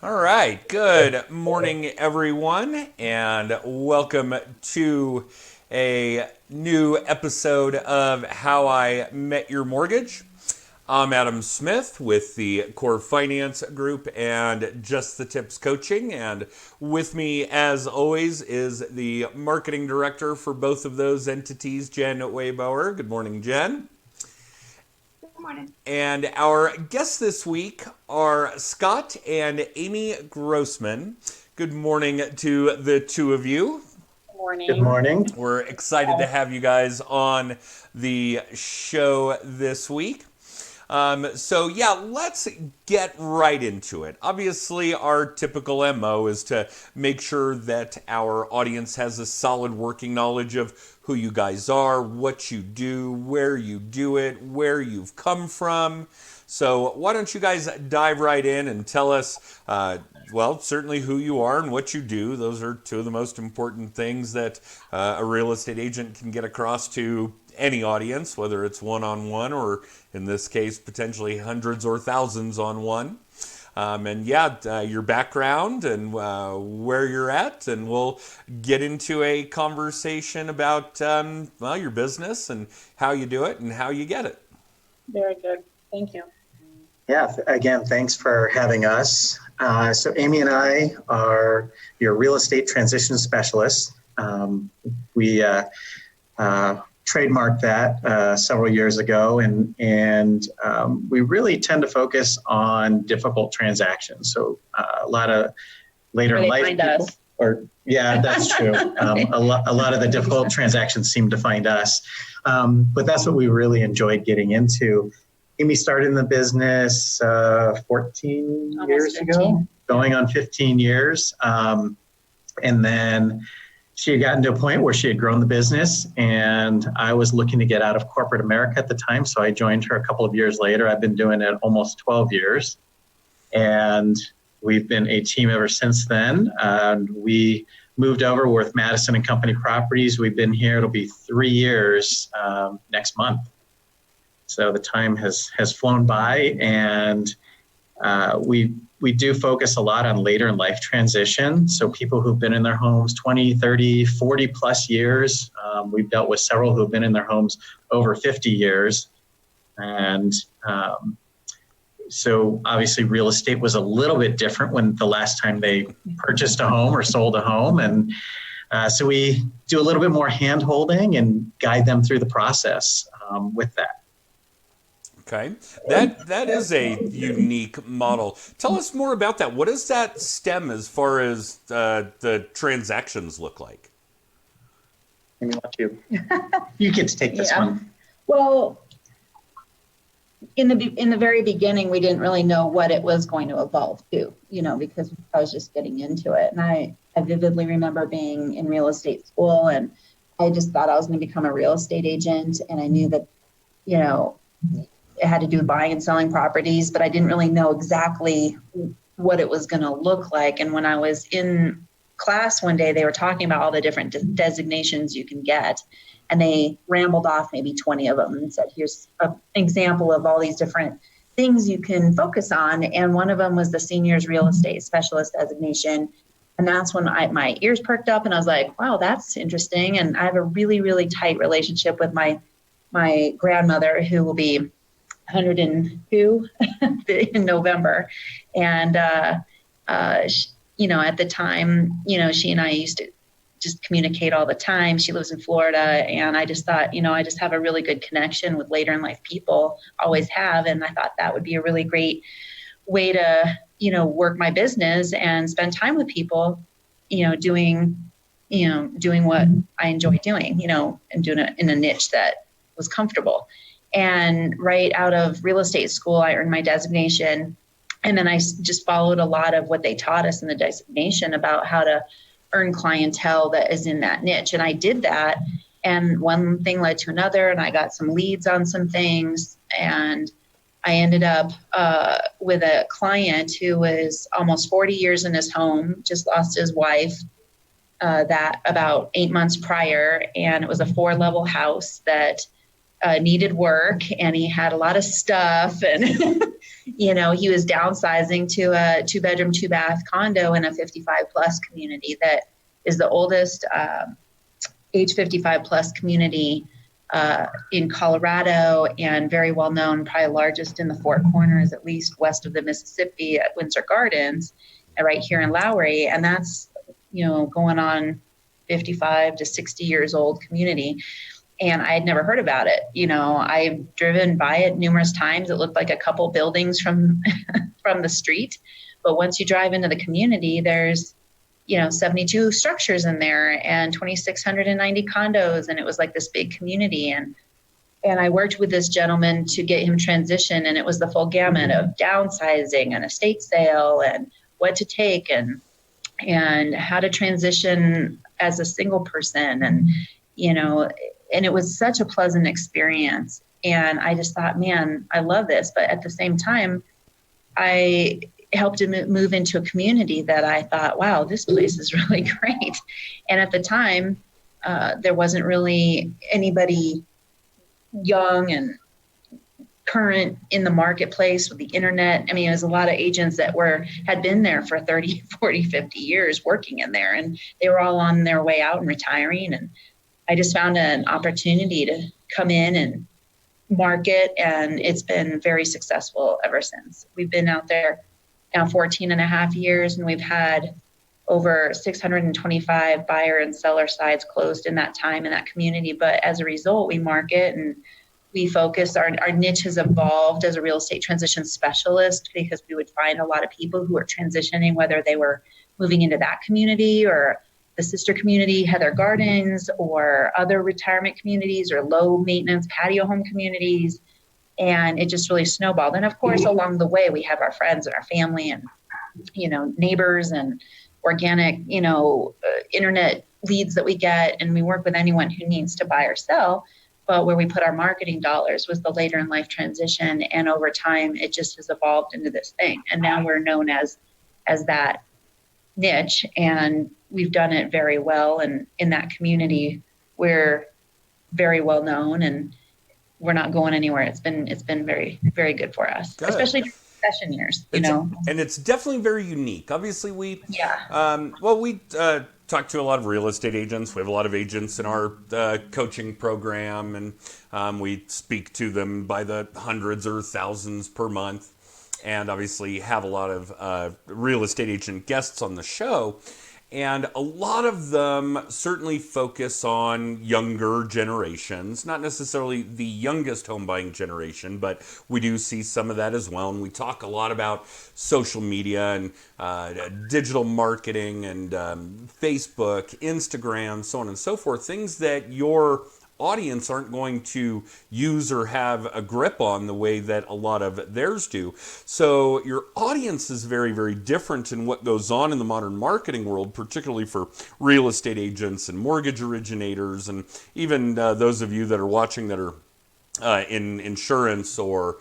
All right. Good morning, everyone, and welcome to a new episode of How I Met Your Mortgage. I'm Adam Smith with the Core Finance Group and Just the Tips Coaching. And with me, as always, is the marketing director for both of those entities, Jen Waybauer. Good morning, Jen. Good morning. And our guests this week are Scott and Amy Grossman. Good morning to the two of you. Good Morning. morning. We're excited to have you guys on the show this week. Let's get right into it. Obviously, our typical MO is to make sure that our audience has a solid working knowledge of who you guys are, what you do, where you do it, where you've come from. So why don't you guys dive right in and tell us, certainly who you are and what you do. Those are two of the most important things that a real estate agent can get across to any audience, whether it's one-on-one or in this case, potentially hundreds or thousands on one. Your background and where you're at, and we'll get into a conversation about your business and how you do it and how you get it. Very good. Thank you. Yeah, again, thanks for having us. So Amy and I are your real estate transition specialists. We trademarked that several years ago, and we really tend to focus on difficult transactions. So a lot of later in life people, yeah, that's true. A lot of the difficult transactions seem to find us, but that's what we really enjoyed getting into. Amy started in the business 14 Almost years 15. ago, going on 15 years. And then she had gotten to a point where she had grown the business, and I was looking to get out of corporate America at the time. So I joined her a couple of years later. I've been doing it almost 12 years. And we've been a team ever since then. We moved over with Madison and Company Properties. We've been here. It'll be 3 years next month. So the time has flown by, and we do focus a lot on later in life transition. So people who've been in their homes 20, 30, 40 plus years. We've dealt with several who've been in their homes over 50 years. And so obviously real estate was a little bit different when the last time they purchased a home or sold a home. And so we do a little bit more hand holding and guide them through the process with that. Okay, that is a unique model. Tell us more about that. What does that stem as far as the transactions look like? Amy, want you get to take this one. Well, in the very beginning, we didn't really know what it was going to evolve to, because I was just getting into it. And I vividly remember being in real estate school, and I just thought I was going to become a real estate agent. And I knew that, it had to do with buying and selling properties, but I didn't really know exactly what it was going to look like. And when I was in class one day, they were talking about all the different designations you can get. And they rambled off maybe 20 of them and said, here's an example of all these different things you can focus on. And one of them was the seniors real estate specialist designation. And that's when my ears perked up and I was like, wow, that's interesting. And I have a really, really tight relationship with my grandmother, who will be 102 in November. And, at the time, she and I used to just communicate all the time. She lives in Florida. And I just thought, I just have a really good connection with later in life people, always have. And I thought that would be a really great way to, work my business and spend time with people, doing what I enjoy doing, and doing it in a niche that was comfortable. And right out of real estate school, I earned my designation. And then I just followed a lot of what they taught us in the designation about how to earn clientele that is in that niche. And I did that. And one thing led to another. And I got some leads on some things. And I ended up with a client who was almost 40 years in his home, just lost his wife that about 8 months prior. And it was a 4-level house that needed work, and he had a lot of stuff, and he was downsizing to a 2-bedroom, 2-bath condo in a 55 plus community that is the oldest age 55 plus community in Colorado, and very well known, probably largest in the Four Corners, at least west of the Mississippi, at Windsor Gardens, right here in Lowry. And that's, going on 55 to 60 years old community. And I had never heard about it. I've driven by it numerous times. It looked like a couple buildings from from the street. But once you drive into the community, there's 72 structures in there and 2,690 condos. And it was like this big community. And I worked with this gentleman to get him transitioned. And it was the full gamut of downsizing and estate sale and what to take and how to transition as a single person. And, and it was such a pleasant experience. And I just thought, man, I love this. But at the same time, I helped him move into a community that I thought, wow, this place is really great. And at the time, there wasn't really anybody young and current in the marketplace with the internet. I mean, there's a lot of agents that had been there for 30, 40, 50 years working in there, and they were all on their way out and retiring. And I just found an opportunity to come in and market, and it's been very successful ever since. We've been out there now 14 and a half years, and we've had over 625 buyer and seller sides closed in that time in that community. But as a result, we market and we focus. Our niche has evolved as a real estate transition specialist, because we would find a lot of people who are transitioning, whether they were moving into that community or the sister community, Heather Gardens, or other retirement communities or low maintenance patio home communities. And it just really snowballed. And of course, along the way, we have our friends and our family and, neighbors and organic, internet leads that we get. And we work with anyone who needs to buy or sell. But where we put our marketing dollars was the later in life transition. And over time, it just has evolved into this thing. And now we're known as that niche, and we've done it very well. And in that community, we're very well known, and we're not going anywhere. It's been very, very good for us, Good. Especially during recession years, And it's definitely very unique. Obviously, we talk to a lot of real estate agents. We have a lot of agents in our coaching program, and we speak to them by the hundreds or thousands per month, and obviously have a lot of real estate agent guests on the show. And a lot of them certainly focus on younger generations, not necessarily the youngest home buying generation, but we do see some of that as well. And we talk a lot about social media and digital marketing and Facebook, Instagram, so on and so forth, things that your audience aren't going to use or have a grip on the way that a lot of theirs do. So your audience is very, very different in what goes on in the modern marketing world, particularly for real estate agents and mortgage originators, and even those of you that are watching that are in insurance or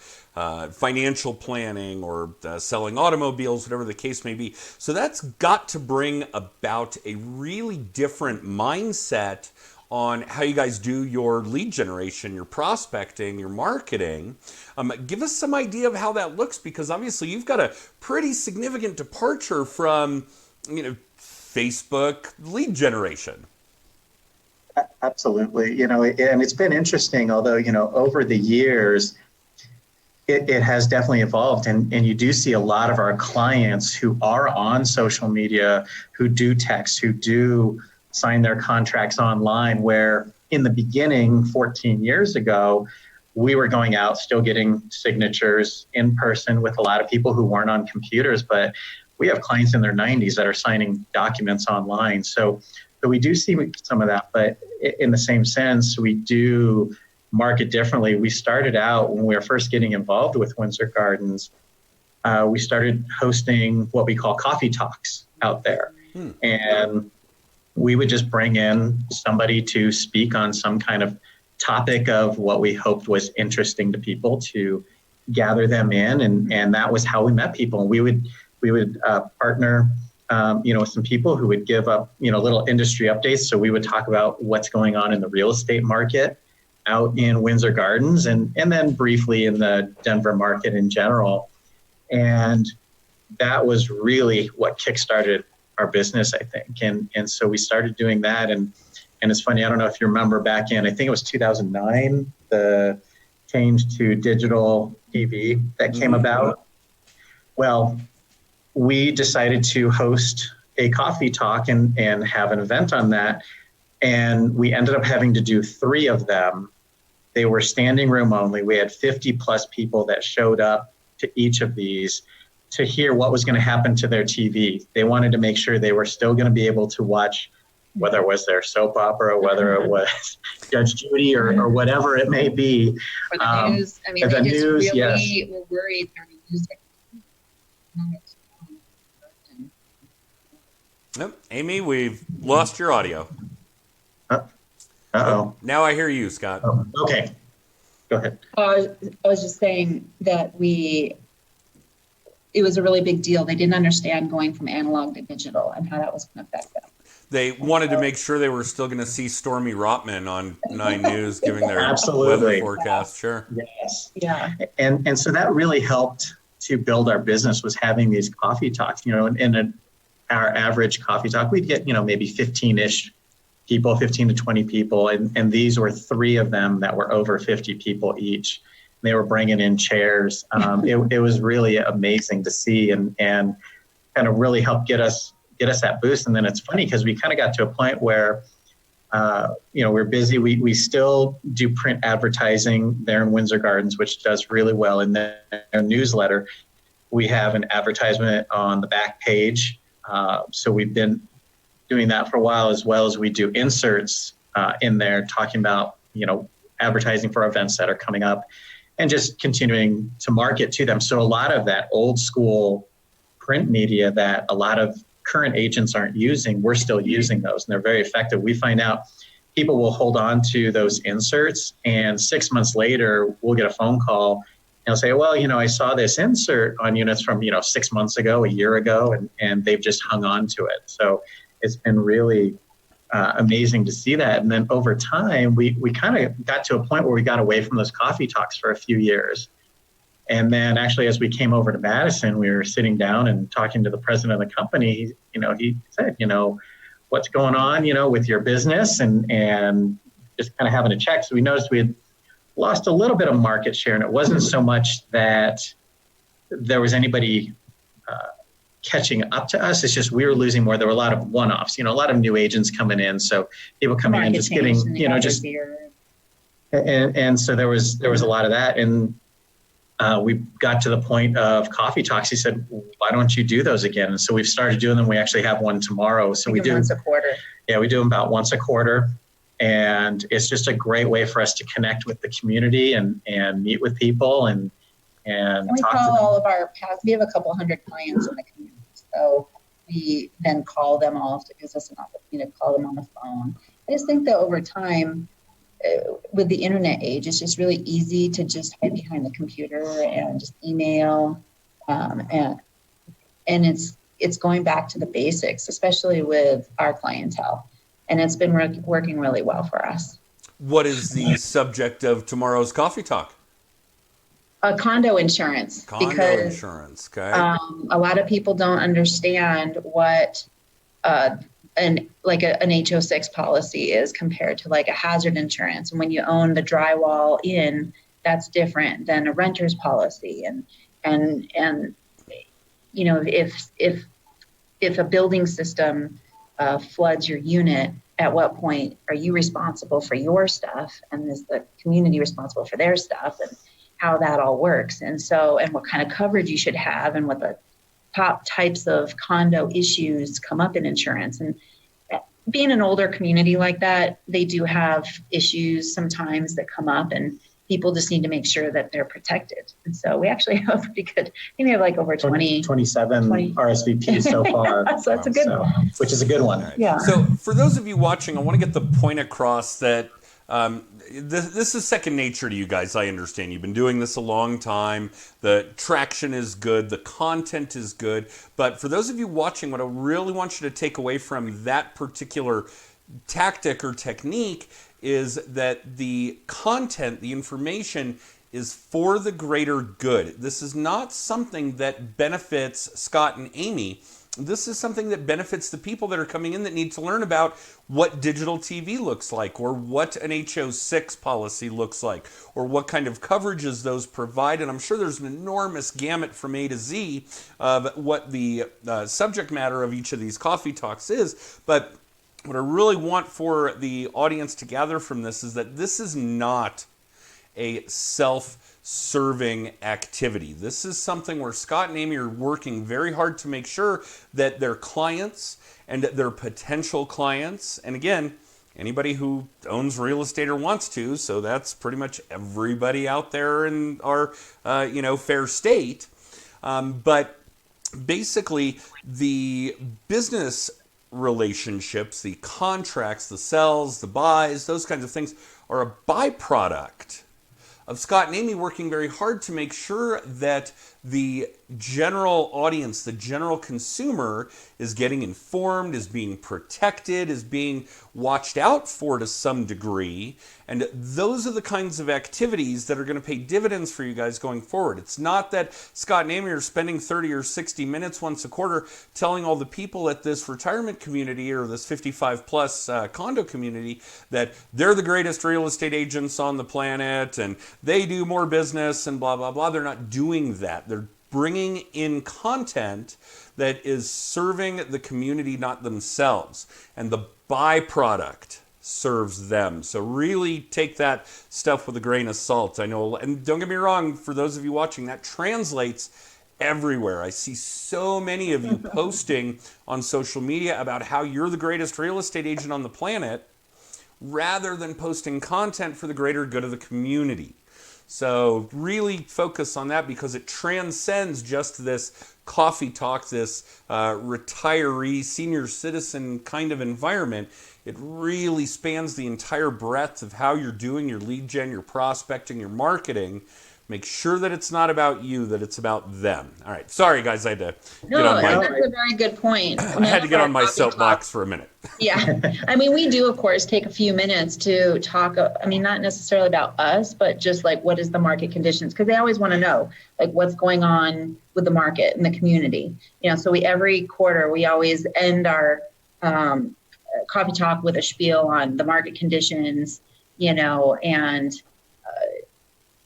financial planning or selling automobiles, whatever the case may be. So that's got to bring about a really different mindset on how you guys do your lead generation, your prospecting, your marketing. Give us some idea of how that looks, because obviously you've got a pretty significant departure from, Facebook lead generation. Absolutely. And it's been interesting, although, over the years, it has definitely evolved. And you do see a lot of our clients who are on social media, who do text, who do sign their contracts online, where in the beginning, 14 years ago, we were going out, still getting signatures in person with a lot of people who weren't on computers, but we have clients in their 90s that are signing documents online. So we do see some of that, but in the same sense, we do market differently. We started out when we were first getting involved with Windsor Gardens, we started hosting what we call coffee talks out there. And we would just bring in somebody to speak on some kind of topic of what we hoped was interesting to people, to gather them in. And that was how we met people. We would partner, with some people who would give up, little industry updates. So we would talk about what's going on in the real estate market out in Windsor Gardens, and then briefly in the Denver market in general. And that was really what kickstarted our business, I think. And so we started doing that. And it's funny, I don't know if you remember back in, I think it was 2009, the change to digital TV that came about. Well, we decided to host a coffee talk and have an event on that. And we ended up having to do 3 of them. They were standing room only. We had 50 plus people that showed up to each of these to hear what was going to happen to their TV. They wanted to make sure they were still going to be able to watch, whether it was their soap opera, whether it was Judge Judy or whatever it may be. For the news, I mean, the they just news, really were worried their music. Yep. Amy, we've lost your audio. Uh-oh. Now I hear you, Scott. Oh, okay. Go ahead. I was just saying that it was a really big deal. They didn't understand going from analog to digital and how that was going to affect them. They wanted to make sure they were still going to see Stormy Rotman on 9 News giving their Absolutely. weather forecast. Sure. Yes. Yeah. And so that really helped to build our business, was having these coffee talks. Our average coffee talk, we'd get, maybe 15-ish people, 15 to 20 people. And these were 3 of them that were over 50 people each. They were bringing in chairs. It was really amazing to see and kind of really helped get us that boost. And then it's funny because we kind of got to a point where, we're busy. We still do print advertising there in Windsor Gardens, which does really well. In their newsletter, we have an advertisement on the back page. So we've been doing that for a while, as well as we do inserts in there talking about, advertising for events that are coming up and just continuing to market to them. So a lot of that old school print media that a lot of current agents aren't using, we're still using those, and they're very effective. We find out people will hold on to those inserts, and 6 months later, we'll get a phone call and they'll say, well, I saw this insert on units from, 6 months ago, a year ago, and they've just hung on to it. So it's been really amazing to see that. And then over time, we kind of got to a point where we got away from those coffee talks for a few years. And then actually, as we came over to Madison, we were sitting down and talking to the president of the company. He said, what's going on, with your business, and just kind of having a check. So we noticed we had lost a little bit of market share, and it wasn't so much that there was anybody catching up to us. It's just we were losing more. There were a lot of one-offs, a lot of new agents coming in. So people coming in just getting, just, and so there was a lot of that. And we got to the point of coffee talks. He said, why don't you do those again? And so we've started doing them. We actually have one tomorrow. So we do once a quarter. Yeah, we do them about once a quarter. And it's just a great way for us to connect with the community and meet with people and we talk call to them. all of our past, we have a couple hundred clients in the community. So we then call them all. So it gives us an opportunity to call them on the phone. I just think that over time, with the internet age, it's just really easy to just hide behind the computer and just email. And it's going back to the basics, especially with our clientele. And it's been working really well for us. What is the subject of tomorrow's coffee talk? Condo insurance. Condo insurance, okay. A lot of people don't understand what an HO6 policy is compared to like a hazard insurance. And when you own the drywall in, that's different than a renter's policy. And if a building system floods your unit, at what point are you responsible for your stuff, and is the community responsible for their stuff, and how that all works, and what kind of coverage you should have, and what the top types of condo issues come up in insurance. And being an older community like that, they do have issues sometimes that come up, and people just need to make sure that they're protected. And so we actually have a pretty good, I think we have like over 27 RSVPs so far. So that's a good one. Which is a good one. Right. Yeah. So for those of you watching, I want to get the point across that this is second nature to you guys. I understand you've been doing this a long time. The traction is good. The content is good. But for those of you watching, what I really want you to take away from that particular tactic or technique is that the content, the information, is for the greater good. This is not something that benefits Scott and Amy. This is something that benefits the people that are coming in that need to learn about what digital TV looks like, or what an HO6 policy looks like, or what kind of coverages those provide. And I'm sure there's an enormous gamut from A to Z of what the subject matter of each of these coffee talks is. But what I really want for the audience to gather from this is that this is not a self-serving activity. This is something where Scott and Amy are working very hard to make sure that their clients and their potential clients, and again, anybody who owns real estate or wants to, so that's pretty much everybody out there in our fair state, but basically the business relationships, the contracts, the sells, the buys, those kinds of things are a byproduct of Scott and Amy working very hard to make sure that the general audience, the general consumer, is getting informed, is being protected, is being watched out for to some degree. And those are the kinds of activities that are going to pay dividends for you guys going forward. It's not that Scott and Amy are spending 30 or 60 minutes once a quarter telling all the people at this retirement community or this 55 plus condo community that they're the greatest real estate agents on the planet and they do more business and blah, blah, blah. They're not doing that. They're bringing in content that is serving the community, not themselves. And the byproduct serves them. So really take that stuff with a grain of salt. I know, and don't get me wrong, for those of you watching, that translates everywhere. I see so many of you posting on social media about how you're the greatest real estate agent on the planet, rather than posting content for the greater good of the community. So really focus on that, because it transcends just this coffee talk, this retiree, senior citizen kind of environment. It really spans the entire breadth of how you're doing your lead gen, your prospecting, your marketing. Make sure that it's not about you, that it's about them. All right. Sorry, guys. I had to get on my... That's a very good point. I had to get on my soapbox for a minute. Yeah. I mean, we do, of course, take a few minutes to talk, not necessarily about us, but just like what is the market conditions? Because they always want to know, like, what's going on with the market and the community. So every quarter, we always end our coffee talk with a spiel on the market conditions, and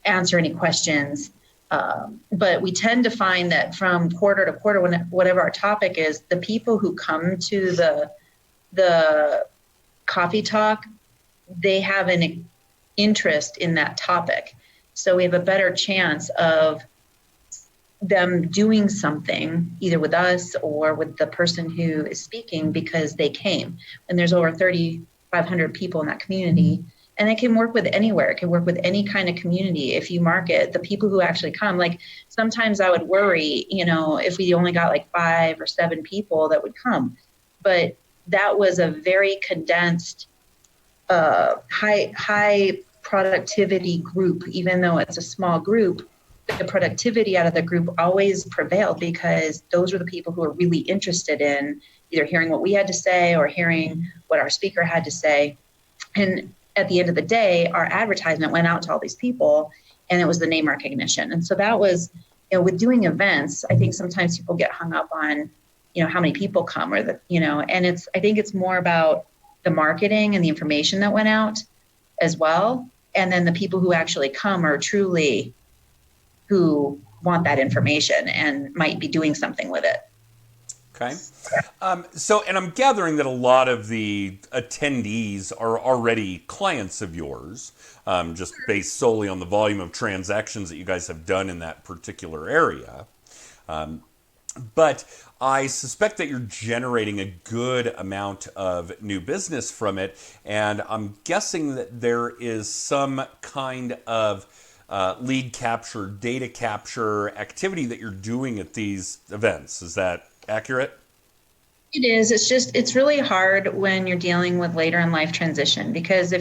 answer any questions. But we tend to find that from quarter to quarter, whatever our topic is, the people who come to the coffee talk, they have an interest in that topic. So we have a better chance of them doing something either with us or with the person who is speaking because they came. And there's over 3,500 people in that community. And it can work with anywhere. It can work with any kind of community. If you market the people who actually come, like sometimes I would worry, if we only got like 5 or 7 people that would come. But that was a very condensed, high productivity group. Even though it's a small group, the productivity out of the group always prevailed because those were the people who were really interested in either hearing what we had to say or hearing what our speaker had to say. And at the end of the day, our advertisement went out to all these people, and it was the name recognition. And so that was, with doing events, I think sometimes people get hung up on, how many people come or and I think it's more about the marketing and the information that went out as well. And then the people who actually come are truly who want that information and might be doing something with it. Okay. And I'm gathering that a lot of the attendees are already clients of yours, just based solely on the volume of transactions that you guys have done in that particular area. But I suspect that you're generating a good amount of new business from it. And I'm guessing that there is some kind of lead capture, data capture activity that you're doing at these events. Is that accurate? It is. It's really hard when you're dealing with later in life transition, because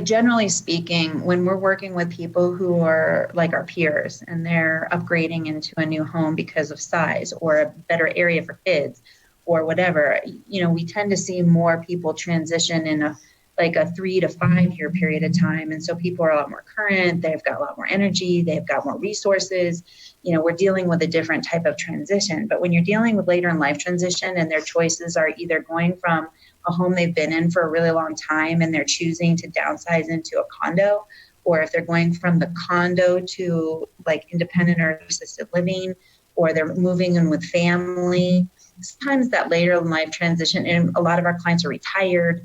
generally speaking, when we're working with people who are like our peers and they're upgrading into a new home because of size or a better area for kids or whatever, we tend to see more people transition in like a 3 to 5 year period of time. And so people are a lot more current, they've got a lot more energy, they've got more resources. We're dealing with a different type of transition. But when you're dealing with later in life transition and their choices are either going from a home they've been in for a really long time and they're choosing to downsize into a condo, or if they're going from the condo to like independent or assisted living, or they're moving in with family, sometimes that later in life transition, and a lot of our clients are retired,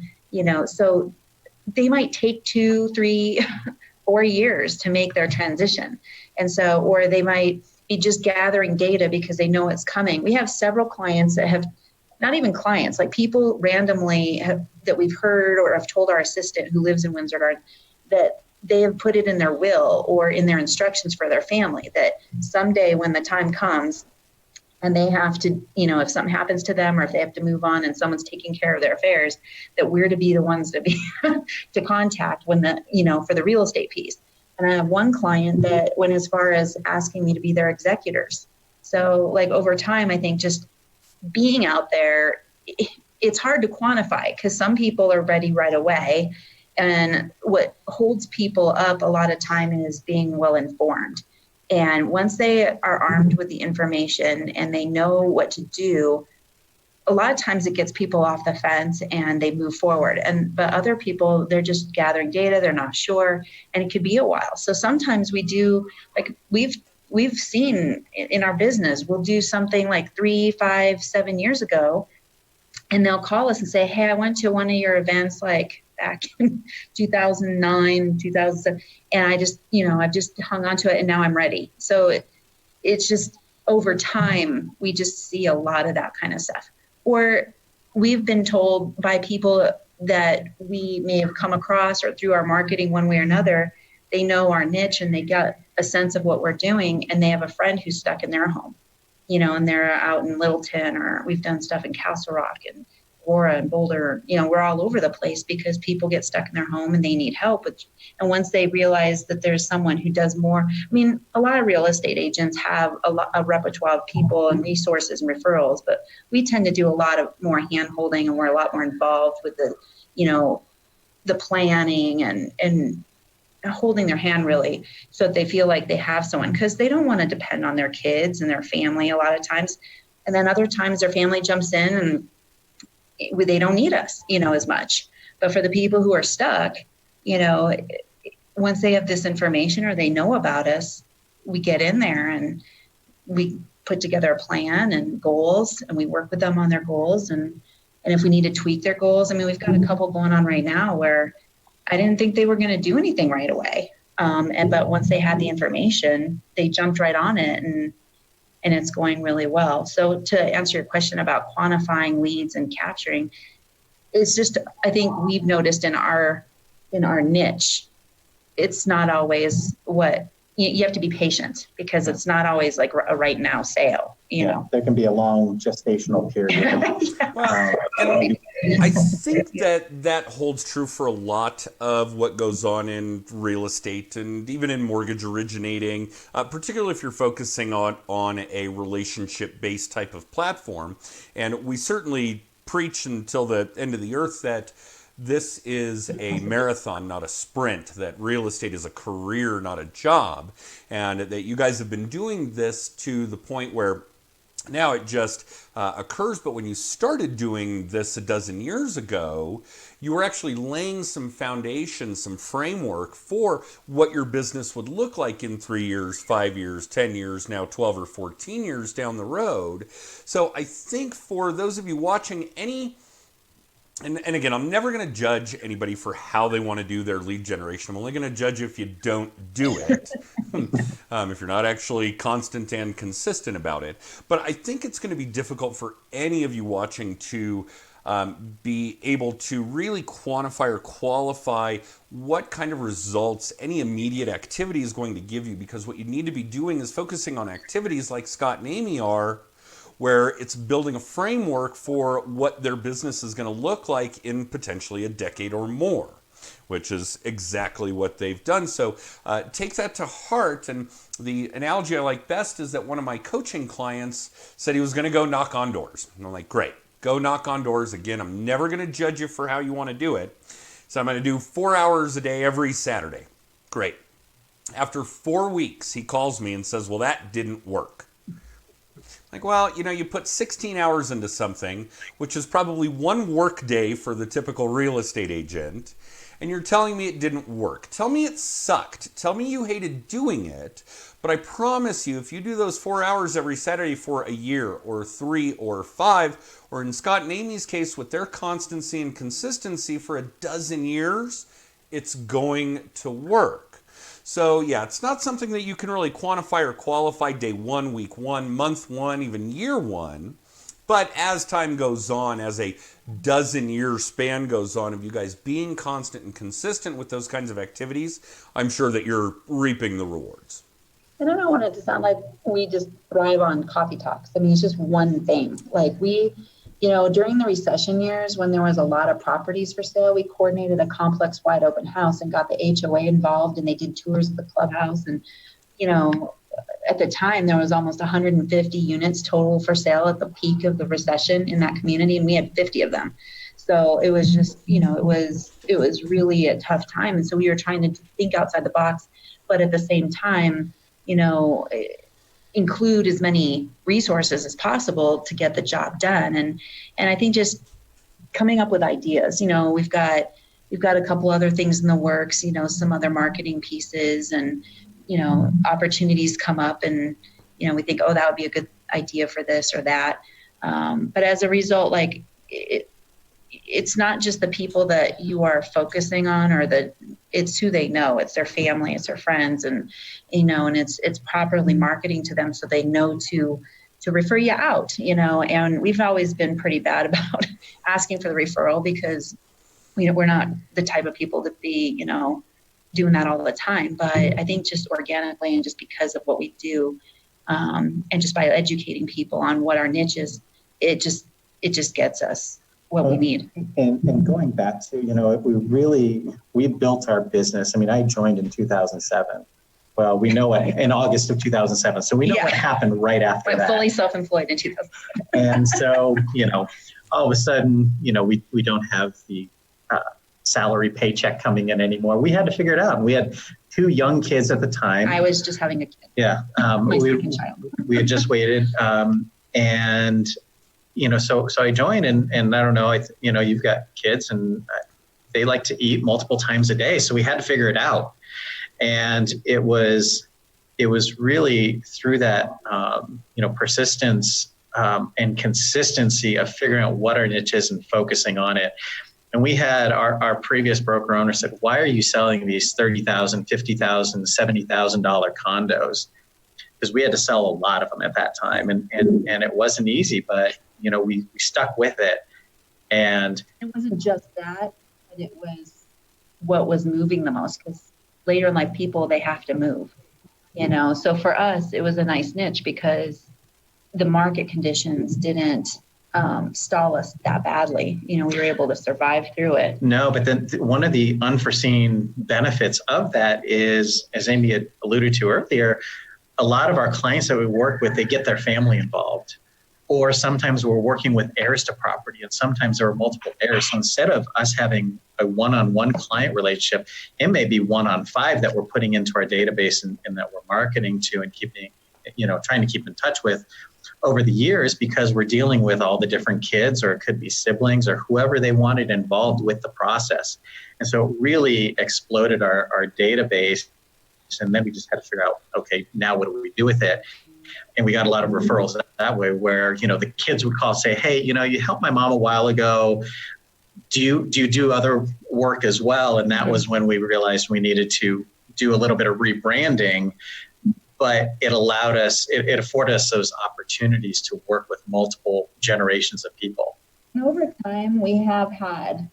so they might take 2, 3, 4 years to make their transition. And so, or they might be just gathering data because they know it's coming. We have several clients that have, not even clients, like people randomly that we've heard or have told our assistant who lives in Windsor Garden that they have put it in their will or in their instructions for their family that someday when the time comes and they have to, if something happens to them or if they have to move on and someone's taking care of their affairs, that we're to be the ones to be to contact when for the real estate piece. And I have one client that went as far as asking me to be their executors. So like over time, I think just being out there, it's hard to quantify because some people are ready right away. And what holds people up a lot of time is being well informed. And once they are armed with the information and they know what to do, a lot of times it gets people off the fence and they move forward. But other people, they're just gathering data, they're not sure, and it could be a while. So sometimes we do, like we've seen in our business, we'll do something like 3, 5, 7 years ago, and they'll call us and say, hey, I went to one of your events like back in 2009, 2007, and I just, I've just hung on to it and now I'm ready. So it's just over time, we just see a lot of that kind of stuff. Or we've been told by people that we may have come across or through our marketing one way or another, they know our niche and they got a sense of what we're doing and they have a friend who's stuck in their home, and they're out in Littleton, or we've done stuff in Castle Rock and Aurora and Boulder. We're all over the place because people get stuck in their home and they need help. And once they realize that there's someone who does more, a lot of real estate agents have a repertoire of people and resources and referrals, but we tend to do a lot of more hand holding and we're a lot more involved with the planning and holding their hand really so that they feel like they have someone, because they don't want to depend on their kids and their family a lot of times. And then other times their family jumps in and they don't need us, as much. But for the people who are stuck, once they have this information or they know about us, we get in there and we put together a plan and goals and we work with them on their goals. And if we need to tweak their goals, we've got a couple going on right now where I didn't think they were going to do anything right away. But once they had the information, they jumped right on it and it's going really well. So to answer your question about quantifying leads and capturing, it's just, I think we've noticed in our niche, it's not always what you have to be patient because it's not always like a right now sale, There can be a long gestational period. Well, I think that holds true for a lot of what goes on in real estate and even in mortgage originating, particularly if you're focusing on a relationship-based type of platform. And we certainly preach until the end of the earth that this is a marathon, not a sprint, that real estate is a career, not a job, and that you guys have been doing this to the point where now it just occurs. But when you started doing this a dozen years ago, you were actually laying some foundation, some framework for what your business would look like in 3 years, 5 years, 10 years, now 12 or 14 years down the road. So I think for those of you watching, and again, I'm never going to judge anybody for how they want to do their lead generation. I'm only going to judge if you don't do it, if you're not actually constant and consistent about it. But I think it's going to be difficult for any of you watching to be able to really quantify or qualify what kind of results any immediate activity is going to give you, because what you need to be doing is focusing on activities like Scott and Amy are, where it's building a framework for what their business is going to look like in potentially a decade or more, which is exactly what they've done. So take that to heart. And the analogy I like best is that one of my coaching clients said he was going to go knock on doors. And I'm like, great, go knock on doors. Again, I'm never going to judge you for how you want to do it. So I'm going to do 4 hours a day every Saturday. Great. After 4 weeks, he calls me and says, well, that didn't work. Like, well, you put 16 hours into something, which is probably one work day for the typical real estate agent, and you're telling me it didn't work. Tell me it sucked. Tell me you hated doing it, but I promise you, if you do those 4 hours every Saturday for a year or 3 or 5, or in Scott and Amy's case, with their constancy and consistency for a dozen years, it's going to work. So yeah, it's not something that you can really quantify or qualify day 1, week 1, month 1, even year 1. But as time goes on, as a dozen-year span goes on of you guys being constant and consistent with those kinds of activities, I'm sure that you're reaping the rewards. And I don't want it to sound like we just thrive on coffee talks. I mean, it's just one thing. Like during the recession years, when there was a lot of properties for sale, we coordinated a complex wide open house and got the HOA involved, and they did tours of the clubhouse. And, at the time, there was almost 150 units total for sale at the peak of the recession in that community, and we had 50 of them. So it was just, it was really a tough time. And so we were trying to think outside the box, but at the same time, include as many resources as possible to get the job done. And I think just coming up with ideas, we've got a couple other things in the works, some other marketing pieces, and, opportunities come up, and, we think, oh, that would be a good idea for this or that. But as a result, like it's not just the people that you are focusing on, or it's who they know, it's their family, it's their friends, and and it's properly marketing to them so they know to refer you out, and we've always been pretty bad about asking for the referral, because we're not the type of people to be doing that all the time. But I think just organically, and just because of what we do, and just by educating people on what our niche is, it just gets us what we need. And going back to, we built our business. I mean, I joined in 2007. Well, we know what, in August of 2007. So we know what happened right after that. Fully self-employed in 2007. And so, all of a sudden, we don't have the salary paycheck coming in anymore. We had to figure it out. We had 2 young kids at the time. I was just having a kid. Yeah. My second child. We had just waited. And so I joined, and I don't know, you've got kids, and they like to eat multiple times a day. So we had to figure it out. And it was really through that, persistence and consistency of figuring out what our niche is and focusing on it. And we had our previous broker owner said, why are you selling these $30,000, $50,000, $70,000 condos? Because we had to sell a lot of them at that time. And it wasn't easy, but, we stuck with it. And it wasn't just that, but it was what was moving the most, because later in life, people, they have to move, So for us, it was a nice niche because the market conditions didn't stall us that badly. We were able to survive through it. No, but then one of the unforeseen benefits of that is, as Amy had alluded to earlier, a lot of our clients that we work with, they get their family involved. Or sometimes we're working with heirs to property, and sometimes there are multiple heirs. So instead of us having a one-on-one client relationship, it may be 1-on-5 that we're putting into our database and that we're marketing to and keeping, trying to keep in touch with over the years, because we're dealing with all the different kids, or it could be siblings or whoever they wanted involved with the process. And so it really exploded our database. And then we just had to figure out, okay, now what do we do with it? And we got a lot of referrals that way, where, the kids would call, say, hey, you helped my mom a while ago. Do you do other work as well? And that was when we realized we needed to do a little bit of rebranding, but it allowed us, it afforded us those opportunities to work with multiple generations of people. And over time, we have had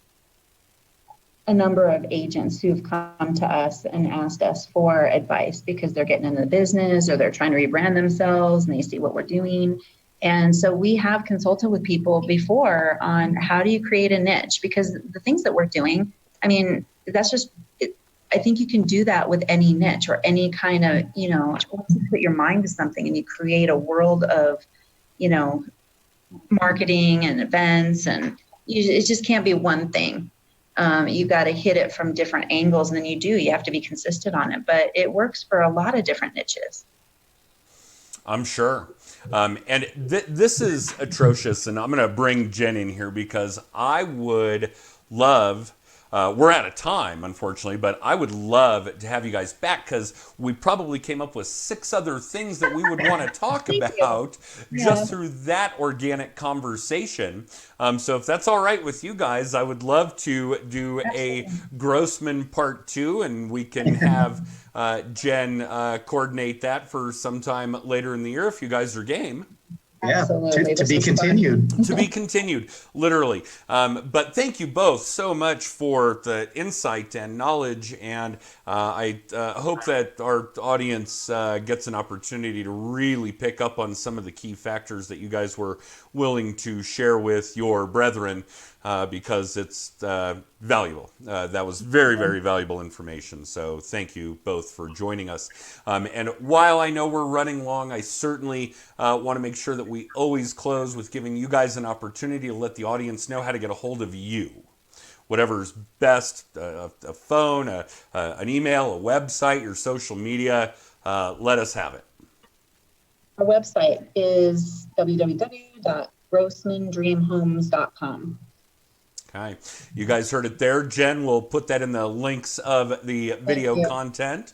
a number of agents who've come to us and asked us for advice because they're getting into the business, or they're trying to rebrand themselves and they see what we're doing. And so we have consulted with people before on how do you create a niche, because the things that we're doing, I mean, that's just, I think you can do that with any niche or any kind of, once you put your mind to something and you create a world of, marketing and events, and it just can't be one thing. You've got to hit it from different angles, and then you have to be consistent on it. But it works for a lot of different niches. I'm sure. And this is atrocious, and I'm going to bring Jen in here because I would love. We're out of time, unfortunately, but I would love to have you guys back because we probably came up with 6 other things that we would want to talk about just through that organic conversation. So if that's all right with you guys, I would love to do a Grossman part 2, and we can have Jen coordinate that for sometime later in the year if you guys are game. Yeah, Absolutely. to be continued. To be continued, literally. But thank you both so much for the insight and knowledge, and I hope that our audience gets an opportunity to really pick up on some of the key factors that you guys were willing to share with your brethren, because it's valuable. That was very, very valuable information. So thank you both for joining us. And while I know we're running long, I certainly want to make sure that we always close with giving you guys an opportunity to let the audience know how to get a hold of you. Whatever's best, a phone, an email, a website, your social media, let us have it. Our website is www.grossmandreamhomes.com. Okay. You guys heard it there. Jen will put that in the links of the video content,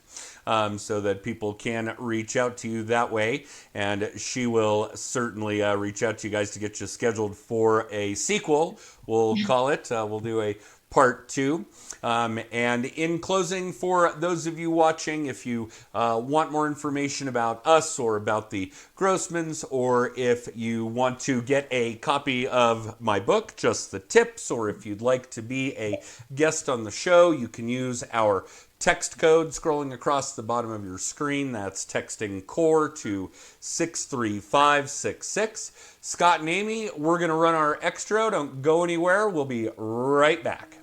so that people can reach out to you that way. And she will certainly reach out to you guys to get you scheduled for a sequel. We'll call it. We'll do a part 2. And in closing, for those of you watching, if you want more information about us or about the Grossmans, or if you want to get a copy of my book, Just the Tips, or if you'd like to be a guest on the show, you can use our text code scrolling across the bottom of your screen. That's texting CORE to 63566. Scott and Amy, we're going to run our extra. Don't go anywhere. We'll be right back.